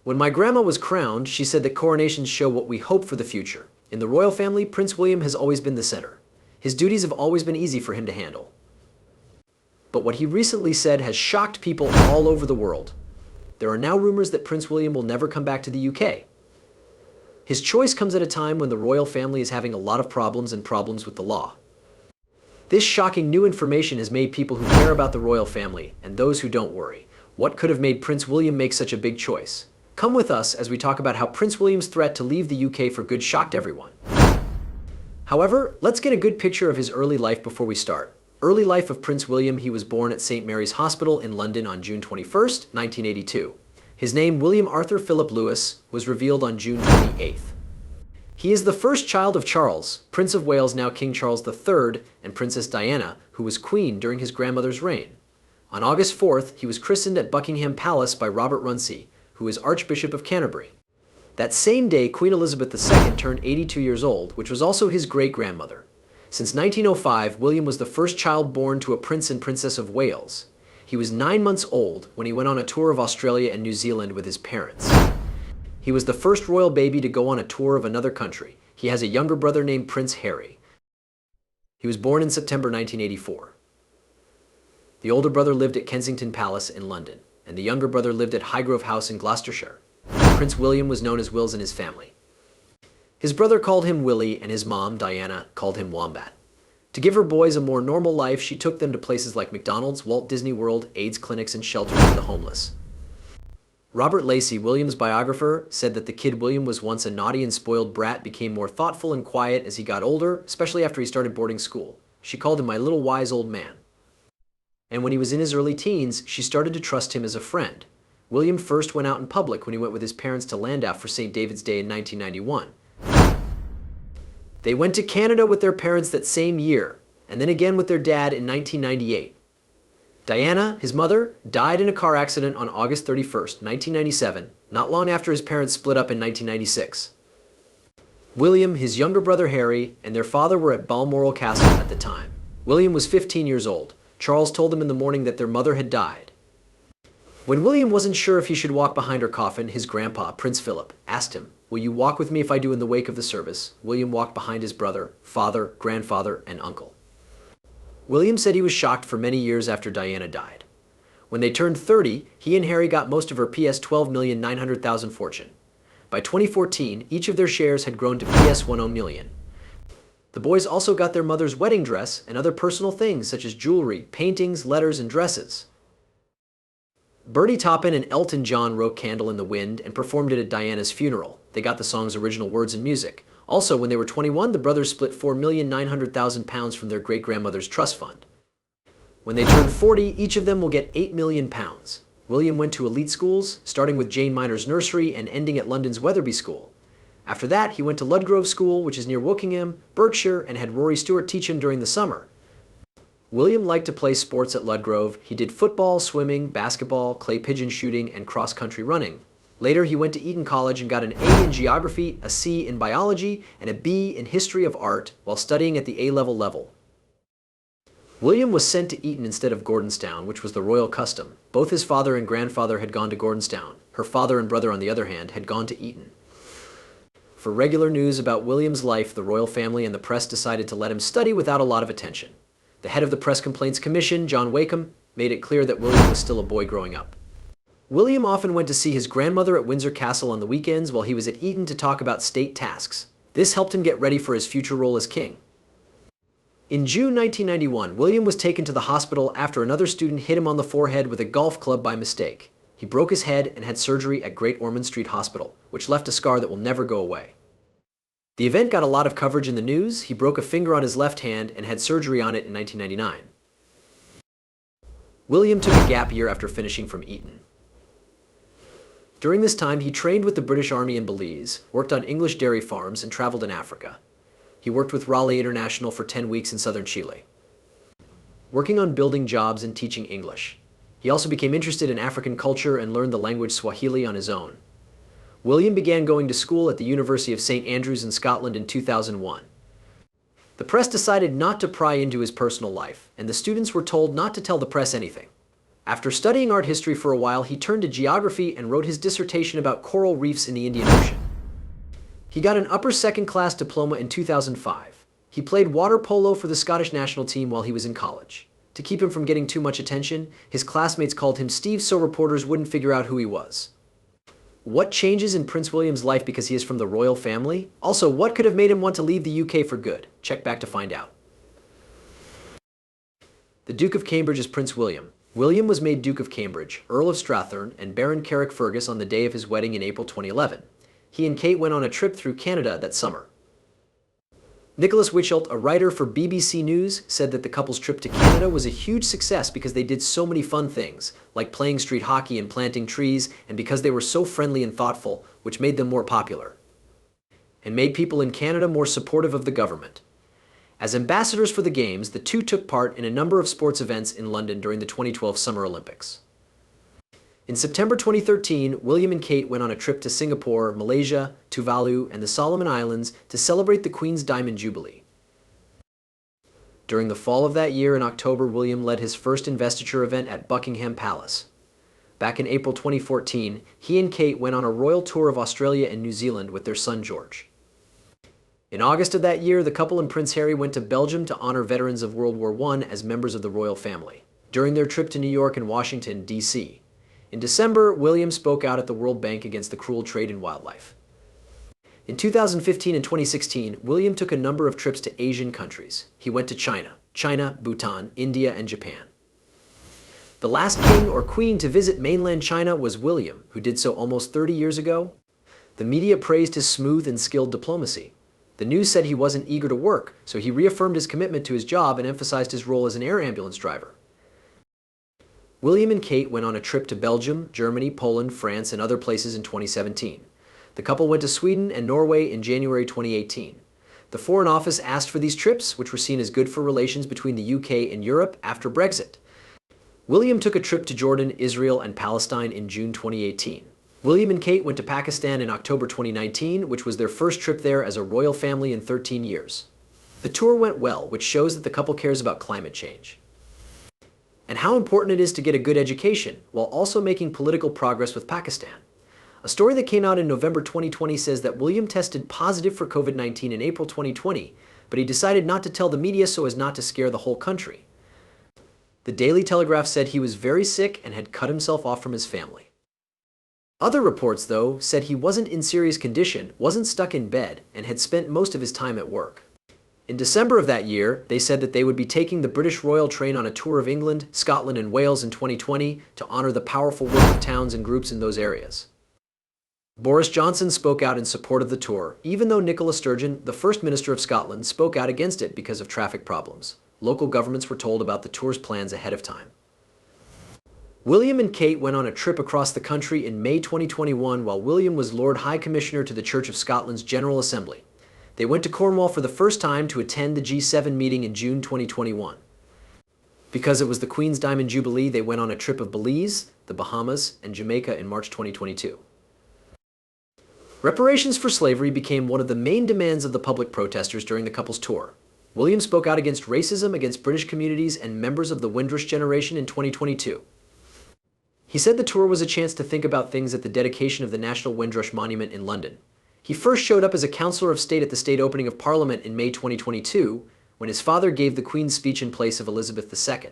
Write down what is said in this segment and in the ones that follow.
When my grandma was crowned, she said that coronations show what we hope for the future. In the royal family, Prince William has always been the center. His duties have always been easy for him to handle. But what he recently said has shocked people all over the world. There are now rumors that Prince William will never come back to the UK. His choice comes at a time when the royal family is having a lot of problems with the law. This shocking new information has made people who care about the royal family and those who don't worry. What could have made Prince William make such a big choice? Come with us as we talk about how Prince William's threat to leave the UK for good shocked everyone. However, let's get a good picture of his early life before we start. Early life of Prince William. He was born at St. Mary's Hospital in London on June 21st, 1982. His name, William Arthur Philip Lewis, was revealed on June 28th. He is the first child of Charles, Prince of Wales, now King Charles III, and Princess Diana, who was queen during his grandmother's reign. On August 4th, he was christened at Buckingham Palace by Robert Runcie, who is Archbishop of Canterbury. That same day, Queen Elizabeth II turned 82 years old, which was also his great-grandmother. Since 1905, William was the first child born to a Prince and Princess of Wales. He was 9 months old when he went on a tour of Australia and New Zealand with his parents. He was the first royal baby to go on a tour of another country. He has a younger brother named Prince Harry. He was born in September 1984. The older brother lived at Kensington Palace in London, and the younger brother lived at Highgrove House in Gloucestershire. Prince William was known as Wills in his family. His brother called him Willie, and his mom, Diana, called him Wombat. To give her boys a more normal life, she took them to places like McDonald's, Walt Disney World, AIDS clinics, and shelters for the homeless. Robert Lacey, William's biographer, said that the kid William was once a naughty and spoiled brat, became more thoughtful and quiet as he got older, especially after he started boarding school. She called him my little wise old man. And when he was in his early teens, she started to trust him as a friend. William first went out in public when he went with his parents to Landau for St. David's Day in 1991. They went to Canada with their parents that same year, and then again with their dad in 1998. Diana, his mother, died in a car accident on August 31st, 1997, not long after his parents split up in 1996. William, his younger brother Harry, and their father were at Balmoral Castle at the time. William was 15 years old. Charles told them in the morning that their mother had died. When William wasn't sure if he should walk behind her coffin, his grandpa, Prince Philip, asked him, "Will you walk with me if I do in the wake of the service?" William walked behind his brother, father, grandfather, and uncle. William said he was shocked for many years after Diana died. When they turned 30, he and Harry got most of her PS 12,900,000 fortune. By 2014, each of their shares had grown to PS 10 million. The boys also got their mother's wedding dress and other personal things such as jewelry, paintings, letters, and dresses. Bernie Taupin and Elton John wrote Candle in the Wind and performed it at Diana's funeral. They got the song's original words and music. Also, when they were 21, the brothers split £4,900,000 from their great-grandmother's trust fund. When they turn 40, each of them will get £8 million. William went to elite schools, starting with Jane Minor's nursery and ending at London's Wetherby School. After that, he went to Ludgrove School, which is near Wokingham, Berkshire, and had Rory Stewart teach him during the summer. William liked to play sports at Ludgrove. He did football, swimming, basketball, clay pigeon shooting, and cross-country running. Later, he went to Eton College and got an A in geography, a C in biology, and a B in history of art while studying at the A-level level. William was sent to Eton instead of Gordonstown, which was the royal custom. Both his father and grandfather had gone to Gordonstown. Her father and brother, on the other hand, had gone to Eton. For regular news about William's life, the royal family and the press decided to let him study without a lot of attention. The head of the Press Complaints Commission, John Wakeham, made it clear that William was still a boy growing up. William often went to see his grandmother at Windsor Castle on the weekends while he was at Eton to talk about state tasks. This helped him get ready for his future role as king. In June 1991, William was taken to the hospital after another student hit him on the forehead with a golf club by mistake. He broke his head and had surgery at Great Ormond Street Hospital, which left a scar that will never go away. The event got a lot of coverage in the news. He broke a finger on his left hand and had surgery on it in 1999. William took a gap year after finishing from Eton. During this time, he trained with the British Army in Belize, worked on English dairy farms, and traveled in Africa. He worked with Raleigh International for 10 weeks in southern Chile, working on building jobs and teaching English. He also became interested in African culture and learned the language Swahili on his own. William began going to school at the University of St. Andrews in Scotland in 2001. The press decided not to pry into his personal life, and the students were told not to tell the press anything. After studying art history for a while, he turned to geography and wrote his dissertation about coral reefs in the Indian Ocean. He got an upper second-class diploma in 2005. He played water polo for the Scottish national team while he was in college. To keep him from getting too much attention, his classmates called him Steve so reporters wouldn't figure out who he was. What changes in Prince William's life because he is from the royal family? Also, what could have made him want to leave the UK for good? Check back to find out. The Duke of Cambridge is Prince William. William was made Duke of Cambridge, Earl of Strathern, and Baron Carrickfergus on the day of his wedding in April 2011. He and Kate went on a trip through Canada that summer. Nicholas Witchelt, a writer for BBC News, said that the couple's trip to Canada was a huge success because they did so many fun things, like playing street hockey and planting trees, and because they were so friendly and thoughtful, which made them more popular, and made people in Canada more supportive of the government. As ambassadors for the Games, the two took part in a number of sports events in London during the 2012 Summer Olympics. In September 2013, William and Kate went on a trip to Singapore, Malaysia, Tuvalu, and the Solomon Islands to celebrate the Queen's Diamond Jubilee. During the fall of that year in October, William led his first investiture event at Buckingham Palace. Back in April 2014, he and Kate went on a royal tour of Australia and New Zealand with their son George. In August of that year, the couple and Prince Harry went to Belgium to honor veterans of World War I as members of the royal family, during their trip to New York and Washington, D.C. In December, William spoke out at the World Bank against the cruel trade in wildlife. In 2015 and 2016, William took a number of trips to Asian countries. He went to China, Bhutan, India, and Japan. The last king or queen to visit mainland China was William, who did so almost 30 years ago. The media praised his smooth and skilled diplomacy. The news said he wasn't eager to work, so he reaffirmed his commitment to his job and emphasized his role as an air ambulance driver. William and Kate went on a trip to Belgium, Germany, Poland, France, and other places in 2017. The couple went to Sweden and Norway in January 2018. The Foreign Office asked for these trips, which were seen as good for relations between the UK and Europe after Brexit. William took a trip to Jordan, Israel, and Palestine in June 2018. William and Kate went to Pakistan in October 2019, which was their first trip there as a royal family in 13 years. The tour went well, which shows that the couple cares about climate change and how important it is to get a good education while also making political progress with Pakistan. A story that came out in November 2020 says that William tested positive for COVID-19 in April 2020, but he decided not to tell the media so as not to scare the whole country. The Daily Telegraph said he was very sick and had cut himself off from his family. Other reports, though, said he wasn't in serious condition, wasn't stuck in bed, and had spent most of his time at work. In December of that year, they said that they would be taking the British Royal train on a tour of England, Scotland, and Wales in 2020 to honor the powerful work of towns and groups in those areas. Boris Johnson spoke out in support of the tour, even though Nicola Sturgeon, the First Minister of Scotland, spoke out against it because of traffic problems. Local governments were told about the tour's plans ahead of time. William and Kate went on a trip across the country in May 2021 while William was Lord High Commissioner to the Church of Scotland's General Assembly. They went to Cornwall for the first time to attend the G7 meeting in June 2021. Because it was the Queen's Diamond Jubilee, they went on a trip of Belize, the Bahamas, and Jamaica in March 2022. Reparations for slavery became one of the main demands of the public protesters during the couple's tour. William spoke out against racism against British communities and members of the Windrush generation in 2022. He said the tour was a chance to think about things at the dedication of the National Windrush Monument in London. He first showed up as a Councillor of State at the state opening of Parliament in May 2022, when his father gave the Queen's speech in place of Elizabeth II.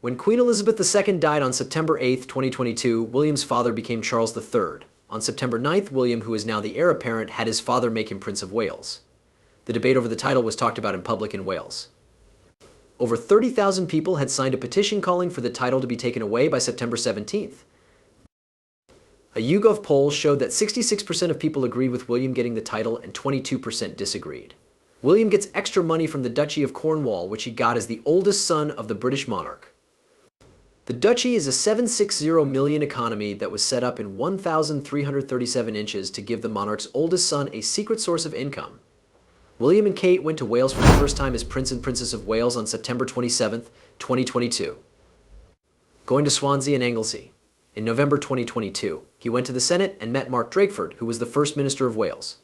When Queen Elizabeth II died on September 8, 2022, William's father became Charles III. On September 9th, William, who is now the heir apparent, had his father make him Prince of Wales. The debate over the title was talked about in public in Wales. Over 30,000 people had signed a petition calling for the title to be taken away by September 17th. A YouGov poll showed that 66% of people agreed with William getting the title and 22% disagreed. William gets extra money from the Duchy of Cornwall, which he got as the oldest son of the British monarch. The Duchy is a $760 million economy that was set up in 1,337 inches to give the monarch's oldest son a secret source of income. William and Kate went to Wales for the first time as Prince and Princess of Wales on September 27, 2022. Going to Swansea and Anglesey. In November 2022, he went to the Senate and met Mark Drakeford, who was the First Minister of Wales.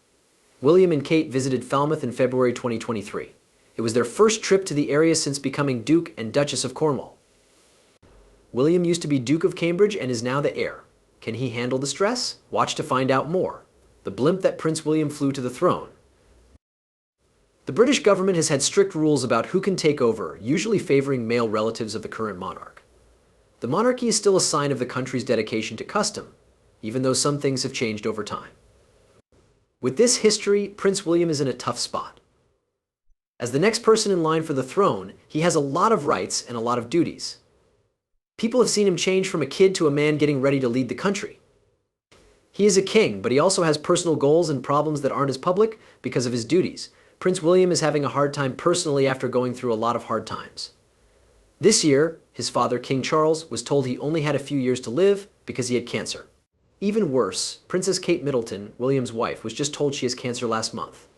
William and Kate visited Falmouth in February 2023. It was their first trip to the area since becoming Duke and Duchess of Cornwall. William used to be Duke of Cambridge and is now the heir. Can he handle the stress? Watch to find out more. The blimp that Prince William flew to the throne. The British government has had strict rules about who can take over, usually favoring male relatives of the current monarch. The monarchy is still a sign of the country's dedication to custom, even though some things have changed over time. With this history, Prince William is in a tough spot. As the next person in line for the throne, he has a lot of rights and a lot of duties. People have seen him change from a kid to a man getting ready to lead the country. He is a king, but he also has personal goals and problems that aren't as public because of his duties. Prince William is having a hard time personally after going through a lot of hard times. This year, his father, King Charles, was told he only had a few years to live because he had cancer. Even worse, Princess Kate Middleton, William's wife, was just told she has cancer last month.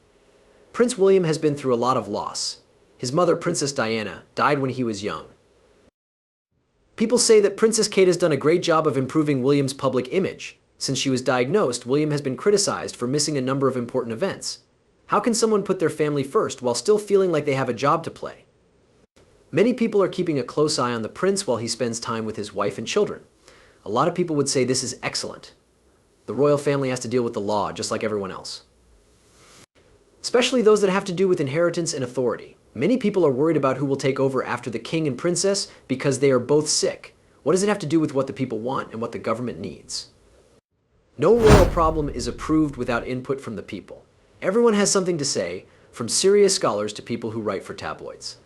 Prince William has been through a lot of loss. His mother, Princess Diana, died when he was young. People say that Princess Kate has done a great job of improving William's public image. Since she was diagnosed, William has been criticized for missing a number of important events. How can someone put their family first while still feeling like they have a job to play? Many people are keeping a close eye on the prince while he spends time with his wife and children. A lot of people would say this is excellent. The royal family has to deal with the law just like everyone else. Especially those that have to do with inheritance and authority. Many people are worried about who will take over after the king and princess because they are both sick. What does it have to do with what the people want and what the government needs? No royal problem is approved without input from the people. Everyone has something to say, from serious scholars to people who write for tabloids.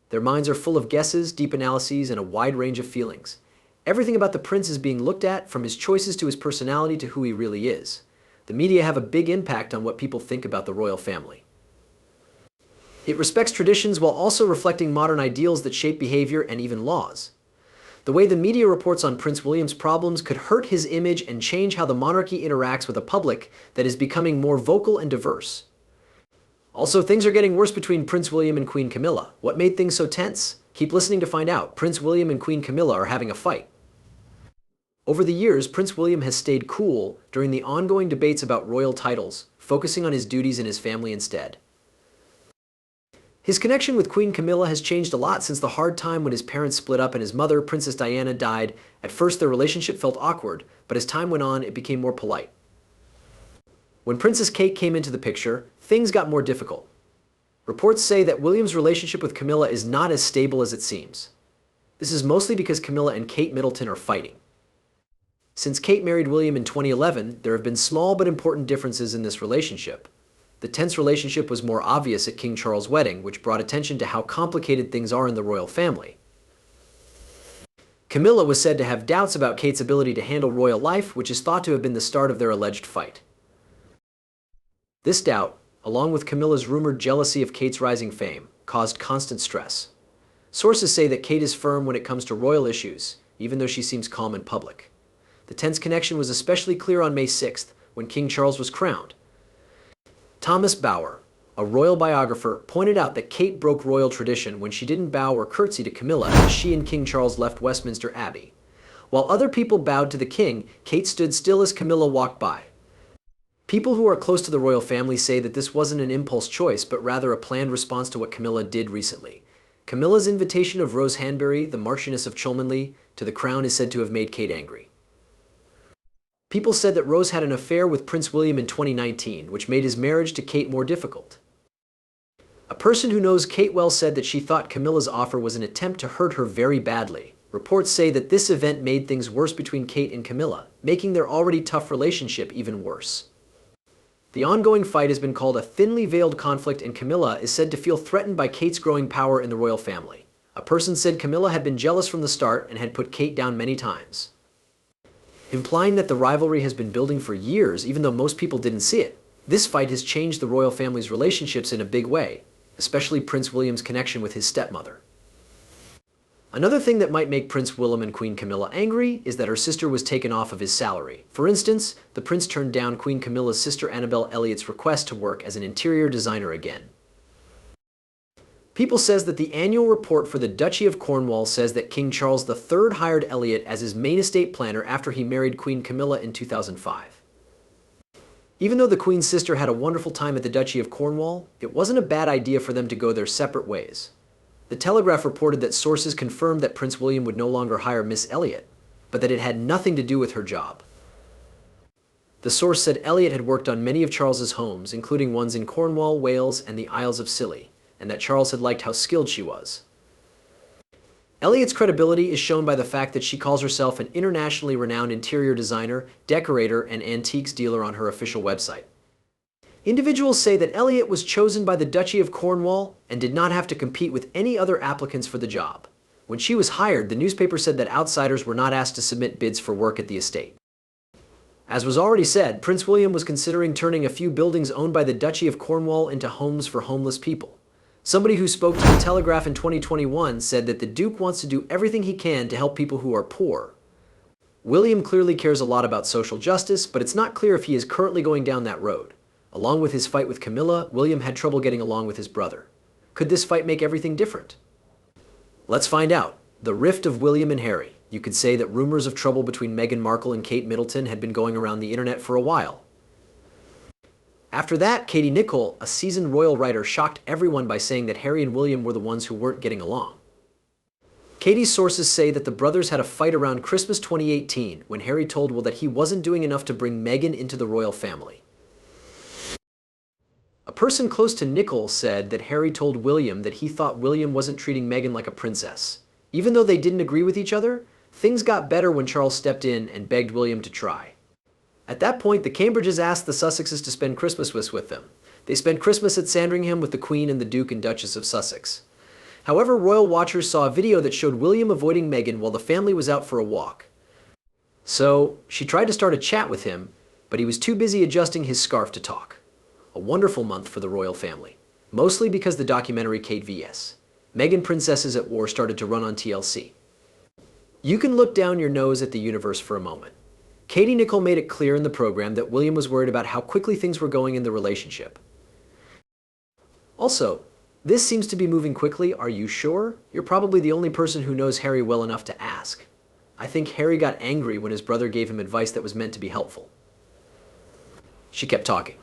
Their minds are full of guesses, deep analyses, and a wide range of feelings. Everything about the prince is being looked at, from his choices to his personality to who he really is. The media have a big impact on what people think about the royal family. It respects traditions while also reflecting modern ideals that shape behavior and even laws. The way the media reports on Prince William's problems could hurt his image and change how the monarchy interacts with a public that is becoming more vocal and diverse. Also, things are getting worse between Prince William and Queen Camilla. What made things so tense? Keep listening to find out. Prince William and Queen Camilla are having a fight. Over the years, Prince William has stayed cool during the ongoing debates about royal titles, focusing on his duties and his family instead. His connection with Queen Camilla has changed a lot since the hard time when his parents split up and his mother, Princess Diana, died. At first, their relationship felt awkward, but as time went on, it became more polite. When Princess Kate came into the picture, things got more difficult. Reports say that William's relationship with Camilla is not as stable as it seems. This is mostly because Camilla and Kate Middleton are fighting. Since Kate married William in 2011, there have been small but important differences in this relationship. The tense relationship was more obvious at King Charles' wedding, which brought attention to how complicated things are in the royal family. Camilla was said to have doubts about Kate's ability to handle royal life, which is thought to have been the start of their alleged fight. This doubt, along with Camilla's rumored jealousy of Kate's rising fame, caused constant stress. Sources say that Kate is firm when it comes to royal issues, even though she seems calm in public. The tense connection was especially clear on May 6th, when King Charles was crowned. Thomas Bower, a royal biographer, pointed out that Kate broke royal tradition when she didn't bow or curtsy to Camilla as she and King Charles left Westminster Abbey. While other people bowed to the king, Kate stood still as Camilla walked by. People who are close to the royal family say that this wasn't an impulse choice, but rather a planned response to what Camilla did recently. Camilla's invitation of Rose Hanbury, the Marchioness of Cholmondeley, to the crown is said to have made Kate angry. People said that Rose had an affair with Prince William in 2019, which made his marriage to Kate more difficult. A person who knows Kate well said that she thought Camilla's offer was an attempt to hurt her very badly. Reports say that this event made things worse between Kate and Camilla, making their already tough relationship even worse. The ongoing fight has been called a thinly veiled conflict, and Camilla is said to feel threatened by Kate's growing power in the royal family. A person said Camilla had been jealous from the start and had put Kate down many times, implying that the rivalry has been building for years, even though most people didn't see it. This fight has changed the royal family's relationships in a big way, especially Prince William's connection with his stepmother. Another thing that might make Prince William and Queen Camilla angry is that her sister was taken off of his salary. For instance, the prince turned down Queen Camilla's sister Annabel Elliott's request to work as an interior designer again. People says that the annual report for the Duchy of Cornwall says that King Charles III hired Elliott as his main estate planner after he married Queen Camilla in 2005. Even though the Queen's sister had a wonderful time at the Duchy of Cornwall, it wasn't a bad idea for them to go their separate ways. The Telegraph reported that sources confirmed that Prince William would no longer hire Miss Elliot, but that it had nothing to do with her job. The source said Elliot had worked on many of Charles's homes, including ones in Cornwall, Wales, and the Isles of Scilly, and that Charles had liked how skilled she was. Elliot's credibility is shown by the fact that she calls herself an internationally renowned interior designer, decorator, and antiques dealer on her official website. Individuals say that Elliot was chosen by the Duchy of Cornwall and did not have to compete with any other applicants for the job. When she was hired, the newspaper said that outsiders were not asked to submit bids for work at the estate. As was already said, Prince William was considering turning a few buildings owned by the Duchy of Cornwall into homes for homeless people. Somebody who spoke to the Telegraph in 2021 said that the Duke wants to do everything he can to help people who are poor. William clearly cares a lot about social justice, but it's not clear if he is currently going down that road. Along with his fight with Camilla, William had trouble getting along with his brother. Could this fight make everything different? Let's find out. The rift of William and Harry. You could say that rumors of trouble between Meghan Markle and Kate Middleton had been going around the internet for a while. After that, Katie Nicholl, a seasoned royal writer, shocked everyone by saying that Harry and William were the ones who weren't getting along. Katie's sources say that the brothers had a fight around Christmas 2018 when Harry told Will that he wasn't doing enough to bring Meghan into the royal family. A person close to Nicholl said that Harry told William that he thought William wasn't treating Meghan like a princess. Even though they didn't agree with each other, things got better when Charles stepped in and begged William to try. At that point, the Cambridges asked the Sussexes to spend Christmas with them. They spent Christmas at Sandringham with the Queen and the Duke and Duchess of Sussex. However, royal watchers saw a video that showed William avoiding Meghan while the family was out for a walk. So, she tried to start a chat with him, but he was too busy adjusting his scarf to talk. A wonderful month for the royal family, mostly because the documentary Kate vs. Meghan Princesses at War started to run on TLC. You can look down your nose at the universe for a moment. Katie Nicholl made it clear in the program that William was worried about how quickly things were going in the relationship. Also, this seems to be moving quickly. Are you sure? You're probably the only person who knows Harry well enough to ask. I think Harry got angry when his brother gave him advice that was meant to be helpful. She kept talking.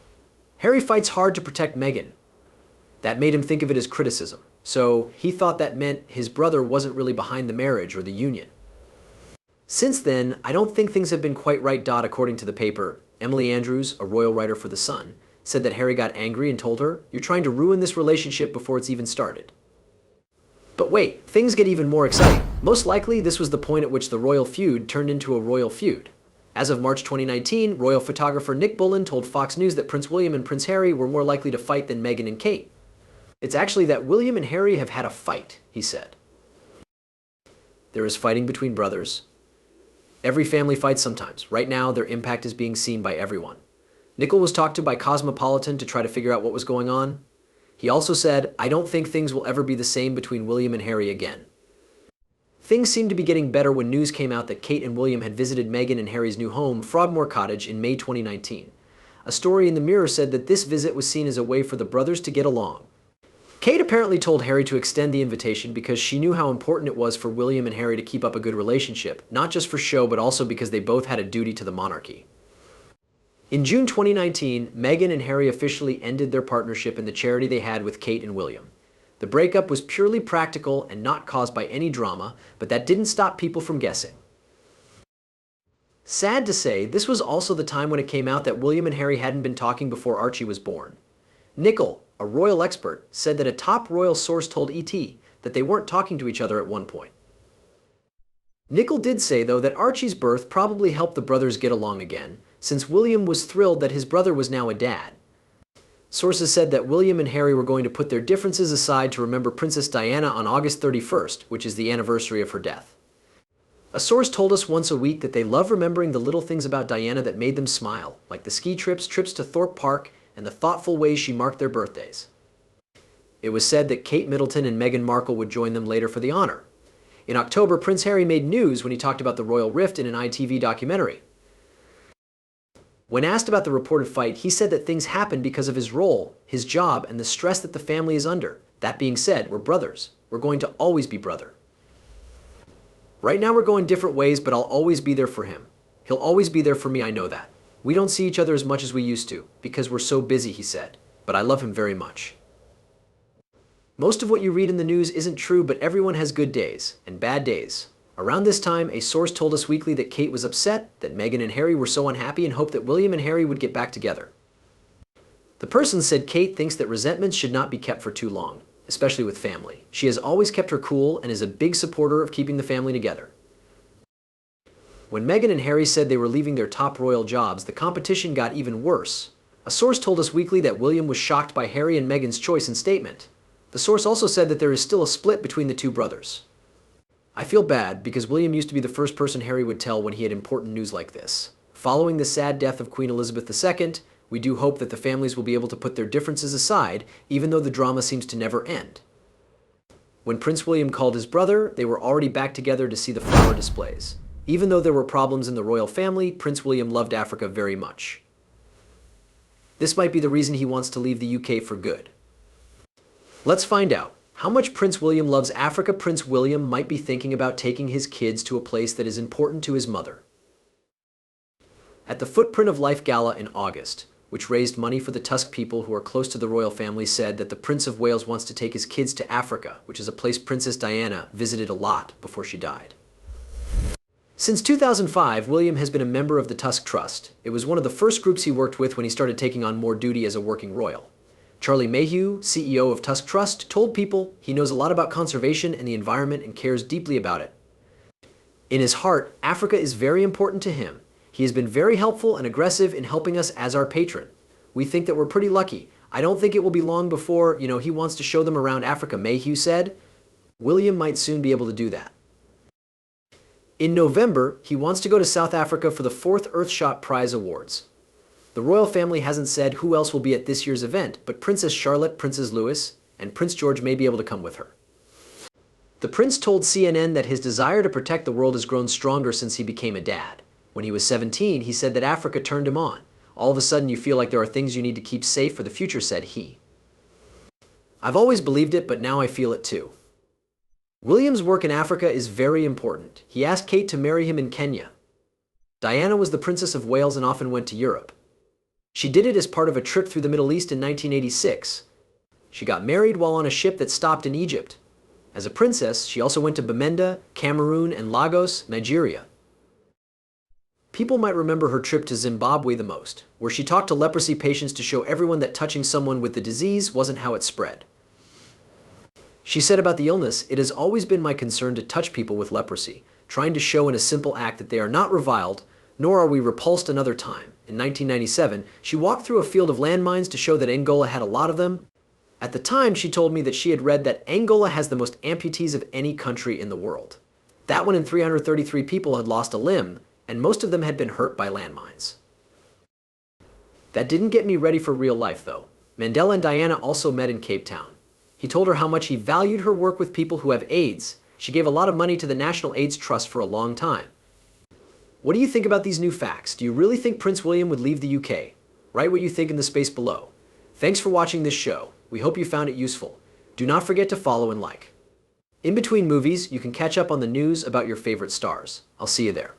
Harry fights hard to protect Meghan. That made him think of it as criticism, so he thought that meant his brother wasn't really behind the marriage or the union. Since then, I don't think things have been quite right. According to the paper, Emily Andrews, a royal writer for The Sun, said that Harry got angry and told her, "You're trying to ruin this relationship before it's even started." But wait, things get even more exciting. Most likely, this was the point at which the royal feud turned into a royal feud. As of March 2019, royal photographer Nick Bullen told Fox News that Prince William and Prince Harry were more likely to fight than Meghan and Kate. It's actually that William and Harry have had a fight, he said. There is fighting between brothers. Every family fights sometimes. Right now, their impact is being seen by everyone. Nicholl was talked to by Cosmopolitan to try to figure out what was going on. He also said, "I don't think things will ever be the same between William and Harry again." Things seemed to be getting better when news came out that Kate and William had visited Meghan and Harry's new home, Frogmore Cottage, in May 2019. A story in the Mirror said that this visit was seen as a way for the brothers to get along. Kate apparently told Harry to extend the invitation because she knew how important it was for William and Harry to keep up a good relationship, not just for show but also because they both had a duty to the monarchy. In June 2019, Meghan and Harry officially ended their partnership in the charity they had with Kate and William. The breakup was purely practical and not caused by any drama, but that didn't stop people from guessing. Sad to say, this was also the time when it came out that William and Harry hadn't been talking before Archie was born. Nicholl, a royal expert, said that a top royal source told ET that they weren't talking to each other at one point. Nicholl did say, though, that Archie's birth probably helped the brothers get along again, since William was thrilled that his brother was now a dad. Sources said that William and Harry were going to put their differences aside to remember Princess Diana on August 31st, which is the anniversary of her death. A source told us once a week that they love remembering the little things about Diana that made them smile, like the ski trips to Thorpe Park, and the thoughtful ways she marked their birthdays. It was said that Kate Middleton and Meghan Markle would join them later for the honor. In October, Prince Harry made news when he talked about the royal rift in an ITV documentary. When asked about the reported fight, he said that things happened because of his role, his job, and the stress that the family is under. That being said, we're brothers. We're going to always be brother. Right now we're going different ways, but I'll always be there for him. He'll always be there for me, I know that. We don't see each other as much as we used to, because we're so busy, he said, but I love him very much. Most of what you read in the news isn't true, but everyone has good days and bad days. Around this time, a source told Us Weekly that Kate was upset that Meghan and Harry were so unhappy and hoped that William and Harry would get back together. The person said Kate thinks that resentments should not be kept for too long, especially with family. She has always kept her cool and is a big supporter of keeping the family together. When Meghan and Harry said they were leaving their top royal jobs, the competition got even worse. A source told Us Weekly that William was shocked by Harry and Meghan's choice and statement. The source also said that there is still a split between the two brothers. I feel bad because William used to be the first person Harry would tell when he had important news like this. Following the sad death of Queen Elizabeth II, we do hope that the families will be able to put their differences aside, even though the drama seems to never end. When Prince William called his brother, they were already back together to see the flower displays. Even though there were problems in the royal family, Prince William loved Africa very much. This might be the reason he wants to leave the UK for good. Let's find out. How much Prince William loves Africa. Prince William might be thinking about taking his kids to a place that is important to his mother. At the Footprint of Life Gala in August, which raised money for the Tusk people who are close to the royal family, said that the Prince of Wales wants to take his kids to Africa, which is a place Princess Diana visited a lot before she died. Since 2005, William has been a member of the Tusk Trust. It was one of the first groups he worked with when he started taking on more duty as a working royal. Charlie Mayhew, CEO of Tusk Trust, told People he knows a lot about conservation and the environment and cares deeply about it. In his heart, Africa is very important to him. He has been very helpful and aggressive in helping us as our patron. We think that we're pretty lucky. I don't think it will be long before, he wants to show them around Africa, Mayhew said. William might soon be able to do that. In November, he wants to go to South Africa for the 4th Earthshot Prize Awards. The royal family hasn't said who else will be at this year's event, but Princess Charlotte, Princess Louis, and Prince George may be able to come with her. The prince told CNN that his desire to protect the world has grown stronger since he became a dad. When he was 17, he said that Africa turned him on. All of a sudden, you feel like there are things you need to keep safe for the future, said he. I've always believed it, but now I feel it too. William's work in Africa is very important. He asked Kate to marry him in Kenya. Diana was the Princess of Wales and often went to Europe. She did it as part of a trip through the Middle East in 1986. She got married while on a ship that stopped in Egypt. As a princess, she also went to Bamenda, Cameroon, and Lagos, Nigeria. People might remember her trip to Zimbabwe the most, where she talked to leprosy patients to show everyone that touching someone with the disease wasn't how it spread. She said about the illness, "It has always been my concern to touch people with leprosy, trying to show in a simple act that they are not reviled, nor are we repulsed another time." In 1997, she walked through a field of landmines to show that Angola had a lot of them. At the time, she told me that she had read that Angola has the most amputees of any country in the world. That one in 333 people had lost a limb, and most of them had been hurt by landmines. That didn't get me ready for real life, though. Mandela and Diana also met in Cape Town. He told her how much he valued her work with people who have AIDS. She gave a lot of money to the National AIDS Trust for a long time. What do you think about these new facts? Do you really think Prince William would leave the UK? Write what you think in the space below. Thanks for watching this show. We hope you found it useful. Do not forget to follow and like. In between movies, you can catch up on the news about your favorite stars. I'll see you there.